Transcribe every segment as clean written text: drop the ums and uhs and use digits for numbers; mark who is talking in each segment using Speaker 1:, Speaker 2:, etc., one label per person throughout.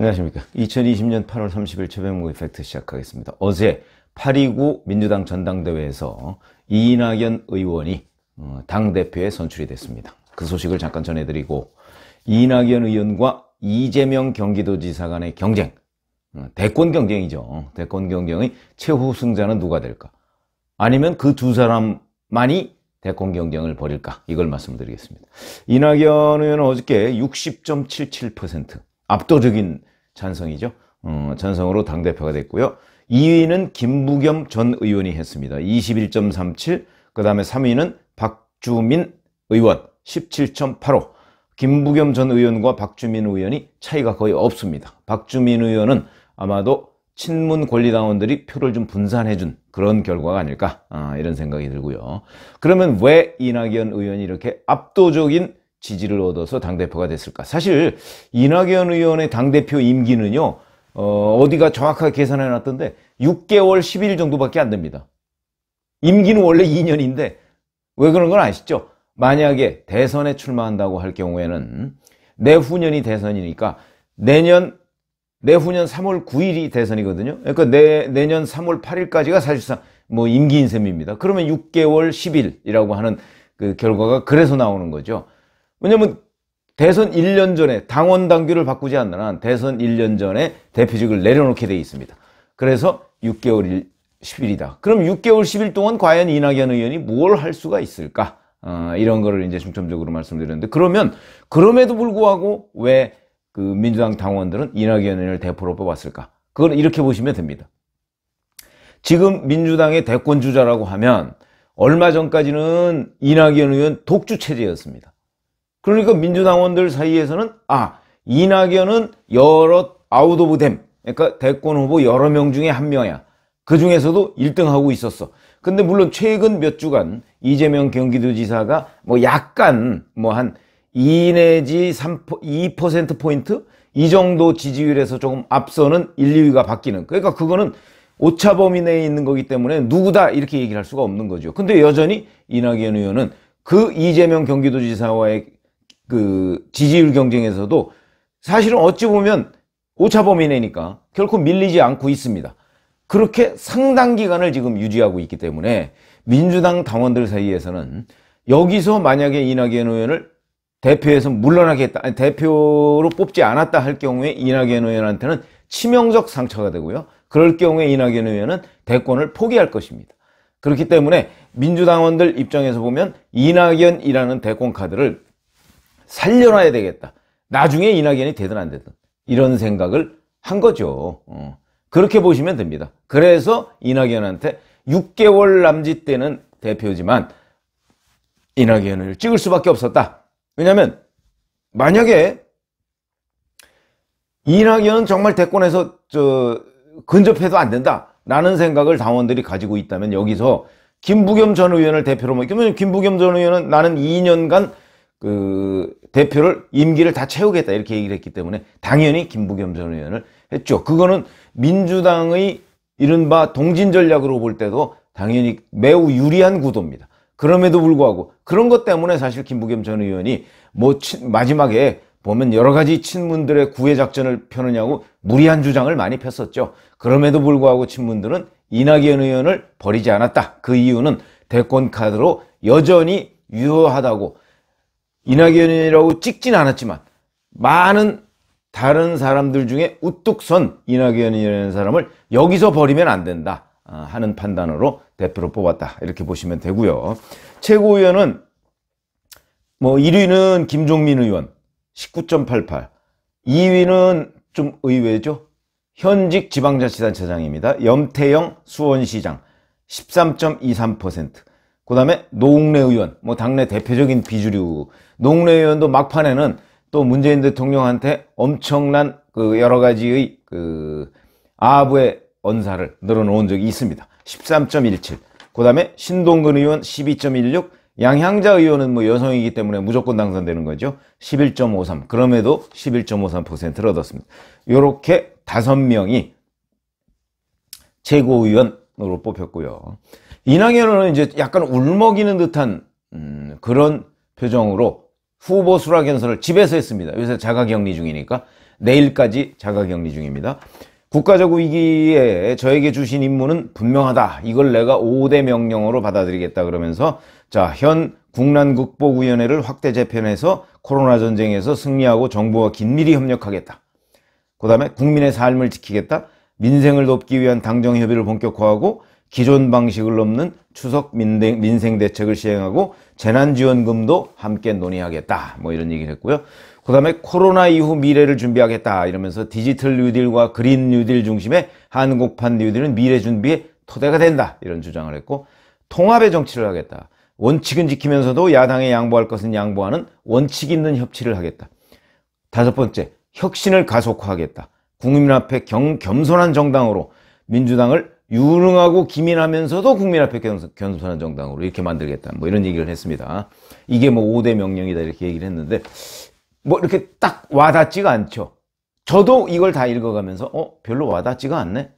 Speaker 1: 안녕하십니까. 2020년 8월 30일 최병목의 팩트 시작하겠습니다. 어제 8.29 민주당 전당대회에서 이낙연 의원이 당대표에 선출이 됐습니다. 그 소식을 잠깐 전해드리고, 이낙연 의원과 이재명 경기도지사 간의 경쟁, 대권 경쟁이죠. 대권 경쟁의 최후 승자는 누가 될까? 아니면 그 두 사람만이 대권 경쟁을 벌일까? 이걸 말씀드리겠습니다. 이낙연 의원은 어저께 60.77%, 압도적인 찬성이죠. 찬성으로 당대표가 됐고요. 2위는 김부겸 전 의원이 했습니다. 21.37, 그 다음에 3위는 박주민 의원 17.85. 김부겸 전 의원과 박주민 의원이 차이가 거의 없습니다. 박주민 의원은 아마도 친문 권리당원들이 표를 좀 분산해준 그런 결과가 아닐까, 이런 생각이 들고요. 그러면 왜 이낙연 의원이 이렇게 압도적인 지지를 얻어서 당대표가 됐을까? 사실 이낙연 의원의 당대표 임기는요, 어디가 정확하게 계산해 놨던데 6개월 10일 정도밖에 안 됩니다. 임기는 원래 2년인데 왜 그런 건 아시죠? 만약에 대선에 출마한다고 할 경우에는 내후년이 대선이니까 내후년 3월 9일이 대선이거든요. 그러니까 내년 3월 8일까지가 사실상 뭐 임기인 셈입니다. 그러면 6개월 10일이라고 하는 그 결과가 그래서 나오는 거죠. 왜냐면 대선 1년 전에 당원 당규를 바꾸지 않는 한 대선 1년 전에 대표직을 내려놓게 돼 있습니다. 그래서 6개월 10일이다. 그럼 6개월 10일 동안 과연 이낙연 의원이 뭘 할 수가 있을까? 이런 거를 이제 중점적으로 말씀드렸는데, 그러면 그럼에도 불구하고 왜 그 민주당 당원들은 이낙연 의원을 대표로 뽑았을까? 그걸 이렇게 보시면 됩니다. 지금 민주당의 대권 주자라고 하면 얼마 전까지는 이낙연 의원 독주 체제였습니다. 그러니까 민주당원들 사이에서는 이낙연은 여러 아웃 오브 댐, 그러니까 대권 후보 여러 명 중에 한 명이야. 그 중에서도 1등하고 있었어. 근데 물론 최근 몇 주간 이재명 경기도지사가 뭐 약간 한 2 내지 2%포인트? 이 정도 지지율에서 조금 앞서는 1, 2위가 바뀌는. 그러니까 그거는 오차 범위 내에 있는 거기 때문에 누구다 이렇게 얘기를 할 수가 없는 거죠. 근데 여전히 이낙연 의원은 그 이재명 경기도지사와의 그 지지율 경쟁에서도 사실은 어찌 보면 오차 범위 내니까 결코 밀리지 않고 있습니다. 그렇게 상당 기간을 지금 유지하고 있기 때문에 민주당 당원들 사이에서는 여기서 만약에 이낙연 의원을 대표에서 물러나게 했다, 대표로 뽑지 않았다 할 경우에 이낙연 의원한테는 치명적 상처가 되고요. 그럴 경우에 이낙연 의원은 대권을 포기할 것입니다. 그렇기 때문에 민주당원들 입장에서 보면 이낙연이라는 대권 카드를 살려놔야 되겠다. 나중에 이낙연이 되든 안 되든 이런 생각을 한 거죠. 그렇게 보시면 됩니다. 그래서 이낙연한테 6개월 남짓 되는 대표지만 이낙연을 찍을 수밖에 없었다. 왜냐하면 만약에 이낙연은 정말 대권에서 근접해도 안 된다 라는 생각을 당원들이 가지고 있다면 여기서 김부겸 전 의원을 대표로 그러면 김부겸 전 의원은 나는 2년간 그 대표를 임기를 다 채우겠다 이렇게 얘기를 했기 때문에 당연히 김부겸 전 의원을 했죠. 그거는 민주당의 이른바 동진 전략으로 볼 때도 당연히 매우 유리한 구도입니다. 그럼에도 불구하고 그런 것 때문에 사실 김부겸 전 의원이 마지막에 보면 여러 가지 친문들의 구애 작전을 펴느냐고 무리한 주장을 많이 폈었죠. 그럼에도 불구하고 친문들은 이낙연 의원을 버리지 않았다. 그 이유는 대권 카드로 여전히 유효하다고, 이낙연이라고 찍진 않았지만 많은 다른 사람들 중에 우뚝 선 이낙연이라는 사람을 여기서 버리면 안 된다 하는 판단으로 대표로 뽑았다 이렇게 보시면 되고요. 최고위원은 1위는 김종민 의원 19.88, 2위는 좀 의외죠. 현직 지방자치단체장입니다. 염태영 수원시장 13.23%. 그 다음에 노웅래 의원, 당내 대표적인 비주류. 노웅래 의원도 막판에는 또 문재인 대통령한테 엄청난 그 여러 가지의 그 아부의 언사를 늘어놓은 적이 있습니다. 13.17. 그 다음에 신동근 의원 12.16. 양향자 의원은 여성이기 때문에 무조건 당선되는 거죠. 11.53. 그럼에도 11.53%를 얻었습니다. 이렇게 5명이 최고위원으로 뽑혔고요. 이낙연은 이제 약간 울먹이는 듯한 그런 표정으로 후보 수락연설을 집에서 했습니다. 요새 자가격리 중이니까 내일까지 자가격리 중입니다. 국가적 위기에 저에게 주신 임무는 분명하다. 이걸 내가 5대 명령어로 받아들이겠다 그러면서 자, 현 국난극복위원회를 확대 재편해서 코로나 전쟁에서 승리하고 정부와 긴밀히 협력하겠다. 그 다음에 국민의 삶을 지키겠다. 민생을 돕기 위한 당정협의를 본격화하고 기존 방식을 넘는 추석 민생 대책을 시행하고 재난지원금도 함께 논의하겠다. 뭐 이런 얘기를 했고요. 그 다음에 코로나 이후 미래를 준비하겠다 이러면서 디지털 뉴딜과 그린 뉴딜 중심의 한국판 뉴딜은 미래 준비의 토대가 된다. 이런 주장을 했고, 통합의 정치를 하겠다. 원칙은 지키면서도 야당에 양보할 것은 양보하는 원칙 있는 협치를 하겠다. 다섯 번째, 혁신을 가속화하겠다. 국민 앞에 겸손한 정당으로 민주당을 유능하고 기민하면서도 국민 앞에 겸손한 정당으로 이렇게 만들겠다. 뭐 이런 얘기를 했습니다. 이게 뭐 5대 명령이다 이렇게 얘기를 했는데 뭐 이렇게 딱 와닿지가 않죠. 저도 이걸 다 읽어가면서 별로 와닿지가 않네.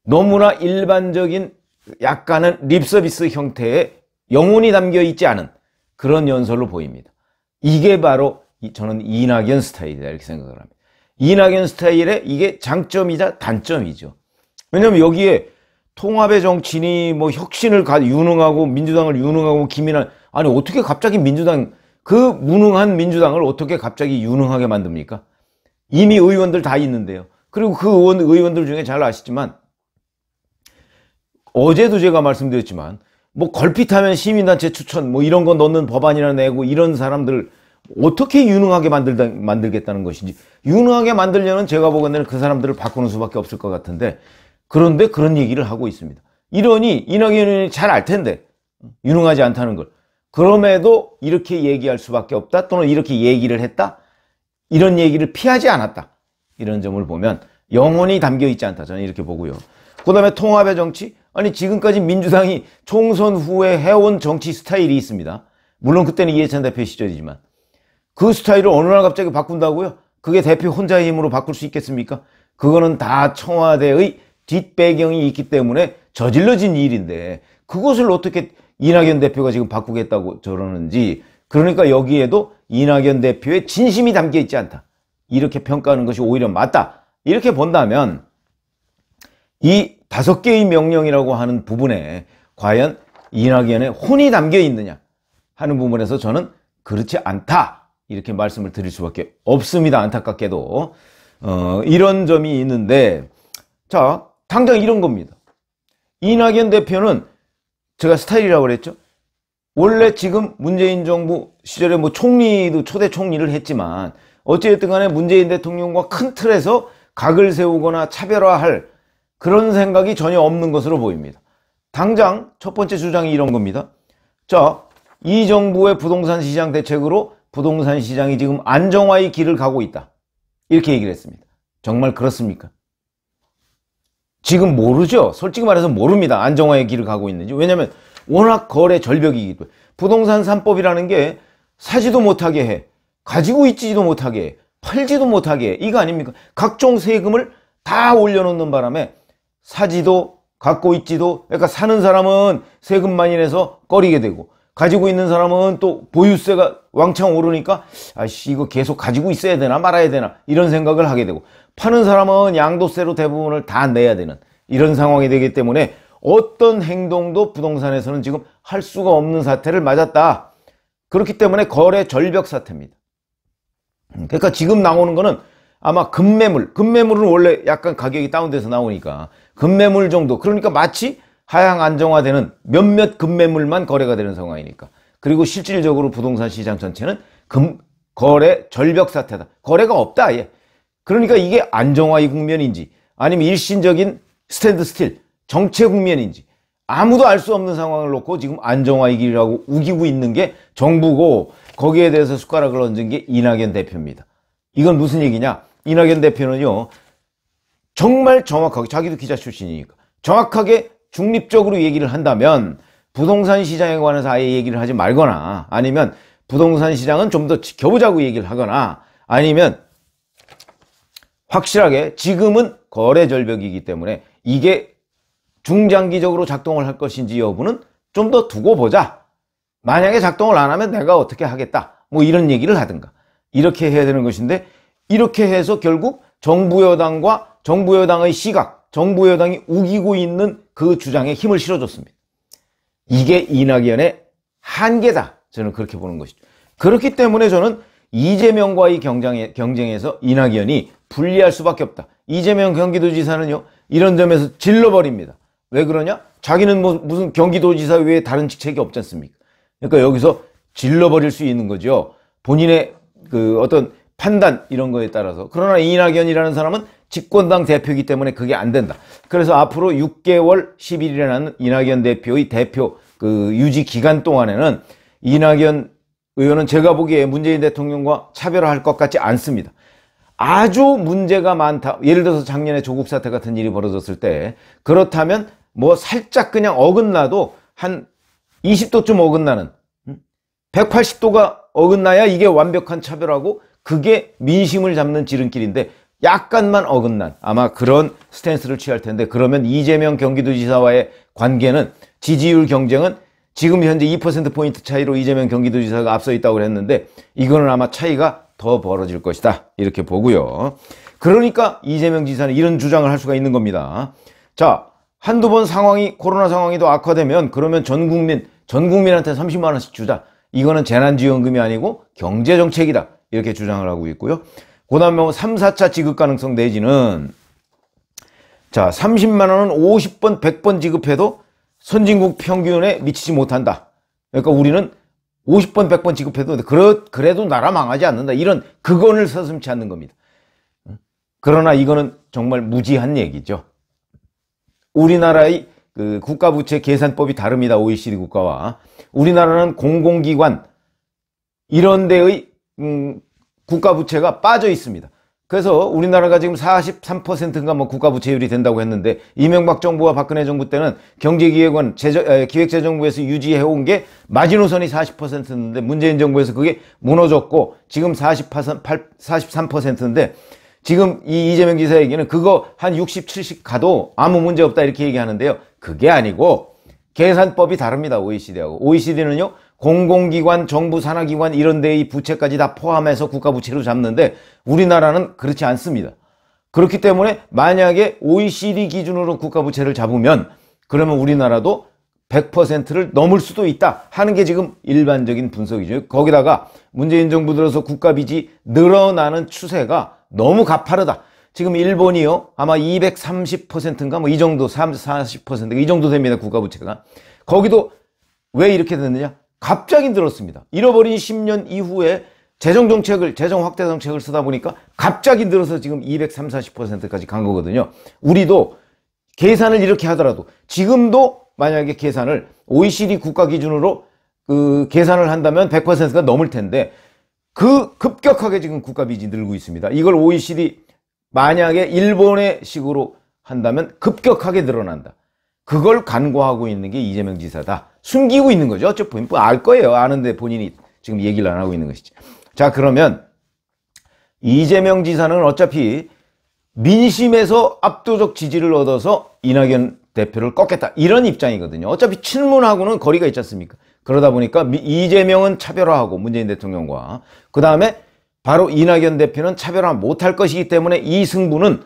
Speaker 1: 너무나 일반적인 약간은 립서비스 형태의 영혼이 담겨 있지 않은 그런 연설로 보입니다. 이게 바로 저는 이낙연 스타일이다 이렇게 생각을 합니다. 이낙연 스타일의 이게 장점이자 단점이죠. 왜냐하면 여기에 통합의 정치니 뭐 혁신을 유능하고 민주당을 유능하고 기민한, 아니 어떻게 갑자기 민주당, 그 무능한 민주당을 어떻게 갑자기 유능하게 만듭니까? 이미 의원들 다 있는데요. 그리고 그 의원들 중에 잘 아시지만 어제도 제가 말씀드렸지만 뭐 걸핏하면 시민단체 추천 뭐 이런 거 넣는 법안이나 내고 이런 사람들 어떻게 유능하게 만들겠다는 것인지, 유능하게 만들려면 제가 보기에는 그 사람들을 바꾸는 수밖에 없을 것 같은데, 그런데 그런 얘기를 하고 있습니다. 이러니 이낙연 의원이 잘 알 텐데 유능하지 않다는 걸. 그럼에도 이렇게 얘기할 수밖에 없다, 또는 이렇게 얘기를 했다, 이런 얘기를 피하지 않았다, 이런 점을 보면 영혼이 담겨 있지 않다, 저는 이렇게 보고요. 그 다음에 통합의 정치, 아니 지금까지 민주당이 총선 후에 해온 정치 스타일이 있습니다. 물론 그때는 이해찬 대표 시절이지만 그 스타일을 어느 날 갑자기 바꾼다고요? 그게 대표 혼자의 힘으로 바꿀 수 있겠습니까? 그거는 다 청와대의 뒷배경이 있기 때문에 저질러진 일인데 그것을 어떻게 이낙연 대표가 지금 바꾸겠다고 저러는지, 그러니까 여기에도 이낙연 대표의 진심이 담겨 있지 않다, 이렇게 평가하는 것이 오히려 맞다, 이렇게 본다면 이 5개의 명령이라고 하는 부분에 과연 이낙연의 혼이 담겨 있느냐 하는 부분에서 저는 그렇지 않다, 이렇게 말씀을 드릴 수밖에 없습니다. 안타깝게도 이런 점이 있는데, 자, 당장 이런 겁니다. 이낙연 대표는 제가 스타일이라고 그랬죠. 원래 지금 문재인 정부 시절에 뭐 총리도 초대 총리를 했지만 어찌됐든 간에 문재인 대통령과 큰 틀에서 각을 세우거나 차별화할 그런 생각이 전혀 없는 것으로 보입니다. 당장 첫 번째 주장이 이런 겁니다. 자, 이 정부의 부동산 시장 대책으로 부동산 시장이 지금 안정화의 길을 가고 있다, 이렇게 얘기를 했습니다. 정말 그렇습니까? 지금 모르죠. 솔직히 말해서 모릅니다. 안정화의 길을 가고 있는지. 왜냐하면 워낙 거래 절벽이기 때문에. 부동산 3법이라는 게 사지도 못하게 해, 가지고 있지도 못하게 해, 팔지도 못하게 해, 이거 아닙니까? 각종 세금을 다 올려놓는 바람에 사지도 갖고 있지도, 그러니까 사는 사람은 세금 많이 내서 꺼리게 되고, 가지고 있는 사람은 또 보유세가 왕창 오르니까 아씨 이거 계속 가지고 있어야 되나 말아야 되나 이런 생각을 하게 되고, 파는 사람은 양도세로 대부분을 다 내야 되는 이런 상황이 되기 때문에 어떤 행동도 부동산에서는 지금 할 수가 없는 사태를 맞았다. 그렇기 때문에 거래 절벽 사태입니다. 그러니까 지금 나오는 거는 아마 금매물은 원래 약간 가격이 다운돼서 나오니까 금매물 정도, 그러니까 마치 하향 안정화되는 몇몇 금매물만 거래가 되는 상황이니까. 그리고 실질적으로 부동산 시장 전체는 거래 절벽 사태다, 거래가 없다 아예. 그러니까 이게 안정화의 국면인지 아니면 일시적인 스탠드 스틸 정체 국면인지 아무도 알 수 없는 상황을 놓고 지금 안정화의 길이라고 우기고 있는 게 정부고, 거기에 대해서 숟가락을 얹은 게 이낙연 대표입니다. 이건 무슨 얘기냐? 이낙연 대표는요, 정말 정확하게, 자기도 기자 출신이니까 정확하게 중립적으로 얘기를 한다면 부동산 시장에 관해서 아예 얘기를 하지 말거나, 아니면 부동산 시장은 좀 더 지켜보자고 얘기를 하거나, 아니면 확실하게 지금은 거래 절벽이기 때문에 이게 중장기적으로 작동을 할 것인지 여부는 좀 더 두고 보자, 만약에 작동을 안 하면 내가 어떻게 하겠다, 뭐 이런 얘기를 하든가 이렇게 해야 되는 것인데, 이렇게 해서 결국 정부 여당과 정부 여당의 시각, 정부 여당이 우기고 있는 그 주장에 힘을 실어줬습니다. 이게 이낙연의 한계다. 저는 그렇게 보는 것이죠. 그렇기 때문에 저는 이재명과의 경쟁에서 이낙연이 불리할 수밖에 없다. 이재명 경기도지사는요, 이런 점에서 질러버립니다. 왜 그러냐? 자기는 뭐 무슨 경기도지사 외에 다른 직책이 없지 않습니까? 그러니까 여기서 질러버릴 수 있는 거죠. 본인의 그 어떤 판단 이런 거에 따라서. 그러나 이낙연이라는 사람은 집권당 대표이기 때문에 그게 안 된다. 그래서 앞으로 6개월 10일이라는 이낙연 대표의 대표 그 유지 기간 동안에는 이낙연 의원은 제가 보기에 문재인 대통령과 차별화할 것 같지 않습니다. 아주 문제가 많다. 예를 들어서 작년에 조국 사태 같은 일이 벌어졌을 때 그렇다면 뭐 살짝 그냥 어긋나도 한 20도쯤 어긋나는 180도가 어긋나야 이게 완벽한 차별화고 그게 민심을 잡는 지름길인데 약간만 어긋난 아마 그런 스탠스를 취할 텐데 그러면 이재명 경기도지사와의 관계는 지지율 경쟁은 지금 현재 2%포인트 차이로 이재명 경기도지사가 앞서 있다고 그랬는데 이거는 아마 차이가 더 벌어질 것이다. 이렇게 보고요. 그러니까 이재명 지사는 이런 주장을 할 수가 있는 겁니다. 자, 한두 번 상황이 코로나 상황이 더 악화되면 그러면 전 국민한테 30만 원씩 주자. 이거는 재난지원금이 아니고 경제정책이다. 이렇게 주장을 하고 있고요. 그 다음에 뭐 3, 4차 지급 가능성 내지는 자 30만 원은 50번, 100번 지급해도 선진국 평균에 미치지 못한다. 그러니까 우리는 50번, 100번 지급해도 그래도 나라 망하지 않는다. 이런 극언을 서슴지 않는 겁니다. 그러나 이거는 정말 무지한 얘기죠. 우리나라의 그 국가부채 계산법이 다릅니다. OECD 국가와. 우리나라는 공공기관 이런 데의 국가부채가 빠져 있습니다. 그래서 우리나라가 지금 43%인가 뭐 국가부채율이 된다고 했는데 이명박 정부와 박근혜 정부 때는 경제기획원 기획재정부에서 유지해온 게 마지노선이 40%였는데 문재인 정부에서 그게 무너졌고 지금 43%인데 지금 이 이재명 지사 얘기는 그거 한 60, 70 가도 아무 문제 없다 이렇게 얘기하는데요. 그게 아니고 계산법이 다릅니다. OECD하고. OECD는요. 공공기관, 정부 산하기관 이런 데의 부채까지 다 포함해서 국가부채로 잡는데 우리나라는 그렇지 않습니다. 그렇기 때문에 만약에 OECD 기준으로 국가부채를 잡으면 그러면 우리나라도 100%를 넘을 수도 있다 하는 게 지금 일반적인 분석이죠. 거기다가 문재인 정부 들어서 국가빚이 늘어나는 추세가 너무 가파르다. 지금 일본이요. 아마 230%인가 뭐 이 정도 40%가 이 정도 됩니다. 국가부채가. 거기도 왜 이렇게 됐느냐? 갑자기 늘었습니다. 잃어버린 10년 이후에 재정 확대 정책을 쓰다 보니까 갑자기 늘어서 지금 230, 40%까지 간 거거든요. 우리도 계산을 이렇게 하더라도 지금도 만약에 계산을 OECD 국가 기준으로 그 계산을 한다면 100%가 넘을 텐데 그 급격하게 지금 국가빚이 늘고 있습니다. 이걸 OECD 만약에 일본의 식으로 한다면 급격하게 늘어난다. 그걸 간과하고 있는 게 이재명 지사다. 숨기고 있는 거죠. 어차피 뭐 알 거예요. 아는데 본인이 지금 얘기를 안 하고 있는 것이지. 자, 그러면 이재명 지사는 어차피 민심에서 압도적 지지를 얻어서 이낙연 대표를 꺾겠다. 이런 입장이거든요. 어차피 친문하고는 거리가 있지 않습니까? 그러다 보니까 이재명은 차별화하고 문재인 대통령과 그 다음에 바로 이낙연 대표는 차별화 못할 것이기 때문에 이 승부는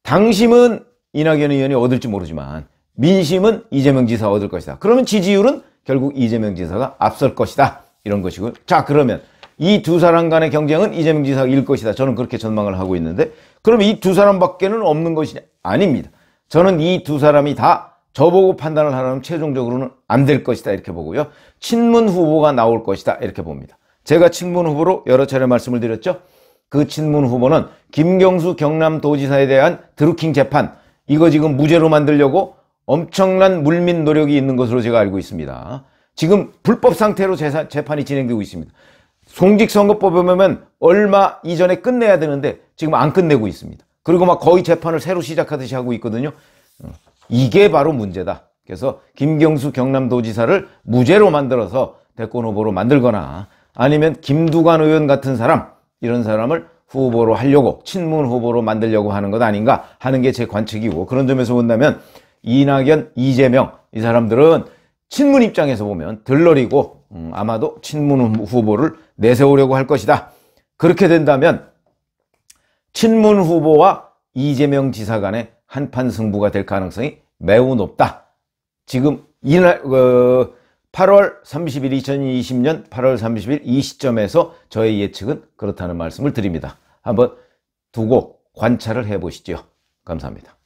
Speaker 1: 당심은 이낙연 의원이 얻을지 모르지만 민심은 이재명 지사가 얻을 것이다. 그러면 지지율은 결국 이재명 지사가 앞설 것이다. 이런 것이고요. 자, 그러면 이 두 사람 간의 경쟁은 이재명 지사가 이길 것이다. 저는 그렇게 전망을 하고 있는데 그럼 이 두 사람밖에는 없는 것이냐? 아닙니다. 저는 이 두 사람이 다 저보고 판단을 하려면 최종적으로는 안 될 것이다. 이렇게 보고요. 친문 후보가 나올 것이다. 이렇게 봅니다. 제가 친문 후보로 여러 차례 말씀을 드렸죠. 그 친문 후보는 김경수 경남도지사에 대한 드루킹 재판 이거 지금 무죄로 만들려고 엄청난 물밑 노력이 있는 것으로 제가 알고 있습니다. 지금 불법 상태로 재판이 진행되고 있습니다. 공직선거법에 보면 얼마 이전에 끝내야 되는데 지금 안 끝내고 있습니다. 그리고 막 거의 재판을 새로 시작하듯이 하고 있거든요. 이게 바로 문제다. 그래서 김경수 경남도지사를 무죄로 만들어서 대권 후보로 만들거나 아니면 김두관 의원 같은 사람 이런 사람을 후보로 하려고 친문 후보로 만들려고 하는 것 아닌가 하는 게 제 관측이고 그런 점에서 본다면 이낙연, 이재명 이 사람들은 친문 입장에서 보면 들러리고 아마도 친문 후보를 내세우려고 할 것이다. 그렇게 된다면 친문 후보와 이재명 지사 간의 한판 승부가 될 가능성이 매우 높다. 지금 8월 30일, 2020년 8월 30일 이 시점에서 저의 예측은 그렇다는 말씀을 드립니다. 한번 두고 관찰을 해보시죠. 감사합니다.